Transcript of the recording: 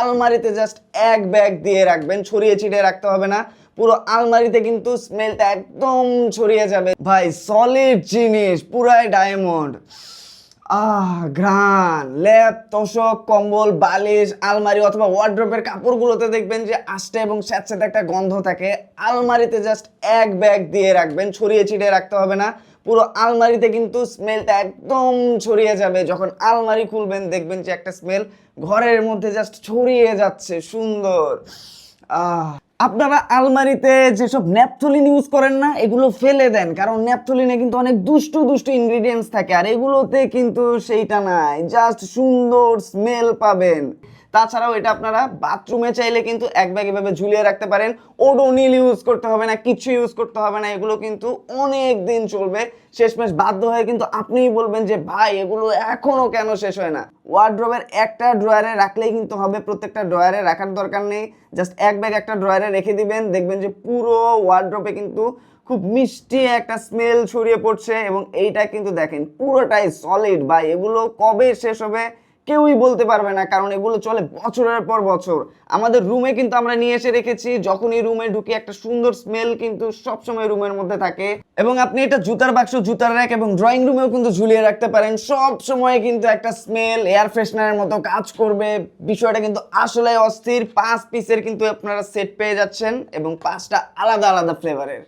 আলমারিতে জাস্ট এক ব্যাগ দিয়ে রাখবেন, ছড়িয়ে ছিটিয়ে রাখতে হবে না। পুরো আলমারিতে কিন্তু স্মেলটা একদম ছড়িয়ে যাবে। ভাই সলিড জিনিস, পুরাই ডায়মন্ড। ঘ্রাণ, লেপ, তোশক, কম্বল, বালিশ, আলমারি অথবা ওয়ার্ড্রোবের কাপড়গুলোতে দেখবেন যে আষ্টে এবং স্যাঁতস্যাঁতে একটা গন্ধ থাকে। আলমারিতে জাস্ট এক ব্যাগ দিয়ে রাখবেন, ছড়িয়ে ছিটিয়ে রাখতে হবে না। পুরো আলমারিতে কিন্তু স্মেলটা একদম ছড়িয়ে যাবে। যখন আলমারি খুলবেন দেখবেন যে একটা স্মেল ঘরের মধ্যে জাস্ট ছড়িয়ে যাচ্ছে, সুন্দর। আপনারা আলমারিতে যেসব ন্যাপথলিন ইউজ করেন না, এগুলো ফেলে দেন, কারণ ন্যাপথলিনে কিন্তু অনেক দুষ্টু দুষ্টু ইনগ্রিডিয়েন্টস থাকে, আর এগুলোতে কিন্তু সেইটা নাই, জাস্ট সুন্দর স্মেল পাবেন। তাছাড়াও এটা আপনারা বাথরুমে চাইলে কিন্তু এক ব্যাগ এভাবে ঝুলিয়ে রাখতে পারেন। ওডোনিল ইউজ করতে হবে না, কিছু ইউজ করতে হবে না, এগুলো কিন্তু অনেক দিন চলবে। শেষমেশ বাধ্য হয়ে কিন্তু আপনিই বলবেন যে ভাই এগুলো এখনো কেন শেষ হয় না। ওয়ার্ড্রোবের একটা ড্রয়ারে রাখলেই কিন্তু হবে, প্রত্যেকটা ড্রয়ারে রাখার দরকার নেই। জাস্ট এক ব্যাগ একটা ড্রয়ারে রেখে দিবেন, দেখবেন যে পুরো ওয়ার্ড্রোবে কিন্তু খুব মিষ্টি একটা স্মেল ছড়িয়ে পড়ছে। এবং এইটা কিন্তু দেখেন পুরোটাই সলিড, বা এগুলো কবে শেষ হবে কেউই বলতে পারবে না, কারণ এগুলো চলে বছরের পর বছর। আমাদের রুমে কিন্তু আমরা নিয়ে এসে রেখেছি, যখনই রুমে ঢুকি একটা সুন্দর স্মেল কিন্তু সবসময় রুমের মধ্যে থাকে। এবং আপনি এটা জুতার বাক্স, জুতার র্যাক এবং ড্রয়িং রুমেও কিন্তু ঝুলিয়ে রাখতে পারেন, সব সময় কিন্তু একটা স্মেল এয়ার ফ্রেশনারের মতো কাজ করবে। বিষয়টা কিন্তু আসলে অস্থির। 5 পিসের কিন্তু আপনারা সেট পেয়ে যাচ্ছেন এবং 5টা আলাদা আলাদা ফ্লেভারের।